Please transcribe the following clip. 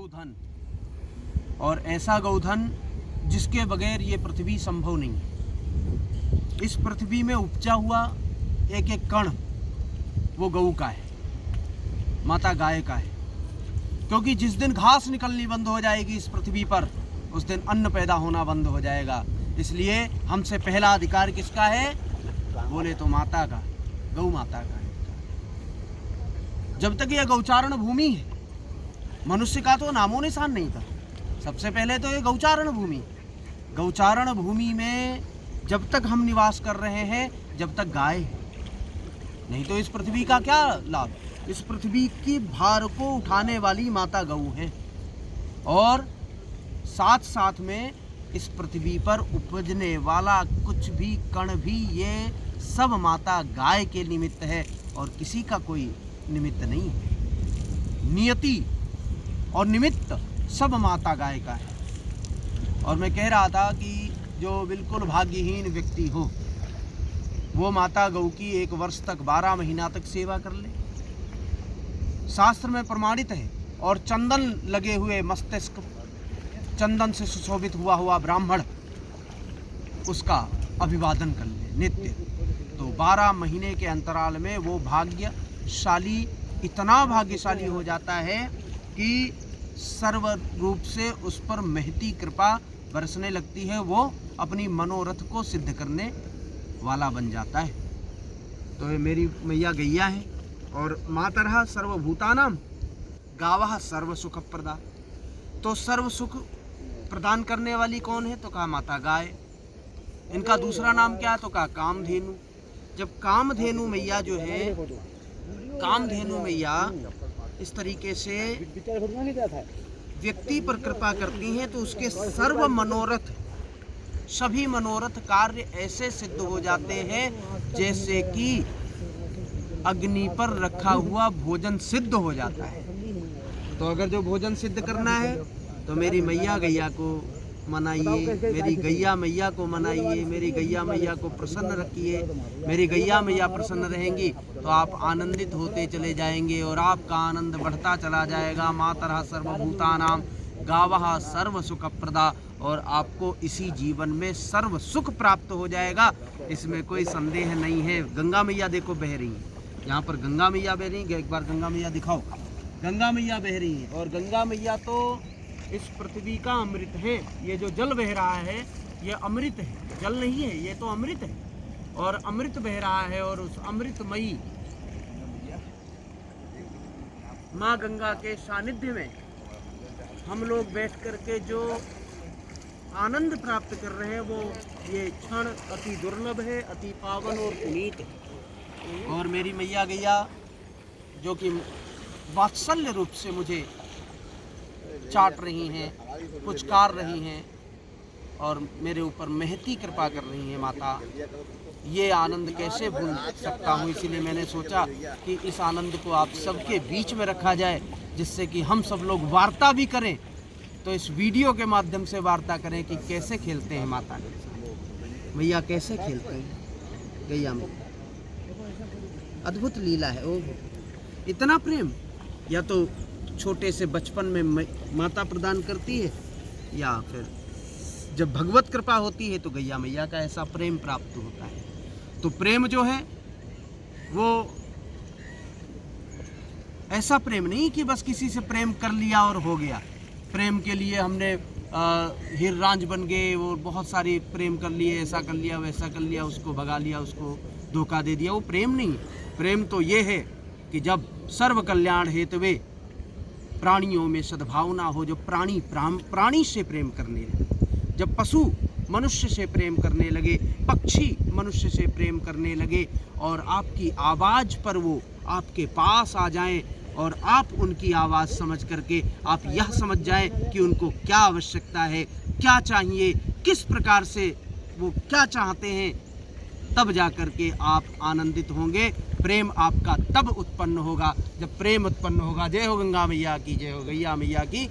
गौधन, और ऐसा गौधन जिसके बगैर ये पृथ्वी संभव नहीं है। इस पृथ्वी में उपजा हुआ एक एक कण वो गऊ का है, माता गाय का है। क्योंकि जिस दिन घास निकलनी बंद हो जाएगी इस पृथ्वी पर, उस दिन अन्न पैदा होना बंद हो जाएगा। इसलिए हमसे पहला अधिकार किसका है? बोले तो माता का, गौ माता का है। जब तक यह गौचारण भूमि है, मनुष्य का तो नामो निशान नहीं था। सबसे पहले तो ये गौचारण भूमि, गौचारण भूमि में जब तक हम निवास कर रहे हैं, जब तक गाय है, नहीं तो इस पृथ्वी का क्या लाभ? इस पृथ्वी की भार को उठाने वाली माता गऊ है, और साथ साथ में इस पृथ्वी पर उपजने वाला कुछ भी कण भी ये सब माता गाय के निमित्त है, और किसी का कोई निमित्त नहीं है। नियति और निमित्त सब माता गाय का है। और मैं कह रहा था कि जो बिल्कुल भाग्यहीन व्यक्ति हो, वो माता गौ की 1 वर्ष तक 12 महीना तक सेवा कर ले। शास्त्र में प्रमाणित है। और चंदन लगे हुए मस्तिष्क, चंदन से सुशोभित हुआ ब्राह्मण उसका अभिवादन कर ले नित्य, तो 12 महीने के अंतराल में वो भाग्यशाली, इतना भाग्यशाली हो जाता है कि सर्व रूप से उस पर महती कृपा बरसने लगती है। वो अपनी मनोरथ को सिद्ध करने वाला बन जाता है। तो ये मेरी मैया गैया है। और मातरः सर्वभूतानां गावः सर्व सुख प्रदा। तो सर्व सुख प्रदान करने वाली कौन है? तो कहा माता गाय। इनका दूसरा नाम क्या है? तो कहा कामधेनु। जब कामधेनु मैया जो है, कामधेनु मैया इस तरीके से व्यक्ति पर कृपा करती हैं, तो उसके सर्व मनोरथ, सभी मनोरथ कार्य ऐसे सिद्ध हो जाते हैं जैसे कि अग्नि पर रखा हुआ भोजन सिद्ध हो जाता है। तो अगर जो भोजन सिद्ध करना है तो मेरी मैया गैया को मनाइए, मेरी गैया मैया को मनाइए, मेरी गैया मैया को प्रसन्न रखिए। मेरी गैया मैया प्रसन्न रहेंगी तो आप आनंदित होते चले जाएंगे और आपका आनंद बढ़ता चला जाएगा। मातरः सर्वभूतानां गावः सर्व सुख प्रदा। और आपको इसी जीवन में सर्व सुख प्राप्त हो जाएगा, इसमें कोई संदेह नहीं है। गंगा मैया देखो बह रही है, यहाँ पर गंगा मैया बह रही है। एक बार गंगा मैया दिखाओ। गंगा मैया बह रही है, और गंगा मैया तो इस पृथ्वी का अमृत है। ये जो जल बह रहा है ये अमृत है, जल नहीं है, ये तो अमृत है। और अमृत बह रहा है, और उस अमृतमयी माँ गंगा के सानिध्य में हम लोग बैठ कर के जो आनंद प्राप्त कर रहे हैं, वो ये क्षण अति दुर्लभ है, अति पावन और पुनीत है। और मेरी मैया गैया जो कि वात्सल्य रूप से मुझे चाट रही हैं, पुचकार रही हैं, और मेरे ऊपर महती कृपा कर रही हैं माता, ये आनंद कैसे भूल सकता हूँ। इसीलिए मैंने सोचा कि इस आनंद को आप सबके बीच में रखा जाए, जिससे कि हम सब लोग वार्ता भी करें। तो इस वीडियो के माध्यम से वार्ता करें कि कैसे खेलते हैं माता के साथ, मैया कैसे खेलते हैं गैया में। अद्भुत लीला है। ओह, इतना प्रेम या तो छोटे से बचपन में माता प्रदान करती है, या फिर जब भगवत कृपा होती है तो गैया मैया का ऐसा प्रेम प्राप्त होता है। तो प्रेम जो है वो ऐसा प्रेम नहीं कि बस किसी से प्रेम कर लिया और हो गया। प्रेम के लिए हमने हीर रांझ बन गए और बहुत सारे प्रेम कर लिए, ऐसा कर लिया, वैसा कर लिया, उसको भगा लिया, उसको धोखा दे दिया। वो प्रेम नहीं। प्रेम तो ये है कि जब सर्व कल्याण हेतुवे प्राणियों में सद्भावना हो, जो प्राणी से प्रेम करने लगे, जब पशु मनुष्य से प्रेम करने लगे, पक्षी मनुष्य से प्रेम करने लगे, और आपकी आवाज़ पर वो आपके पास आ जाएं, और आप उनकी आवाज़ समझ करके आप यह समझ जाएं कि उनको क्या आवश्यकता है, क्या चाहिए, किस प्रकार से वो क्या चाहते हैं, तब जा कर के आप आनंदित होंगे। प्रेम आपका तब उत्पन्न होगा जब प्रेम उत्पन्न होगा। जय हो गंगा मैया की, जय हो गैया मैया की।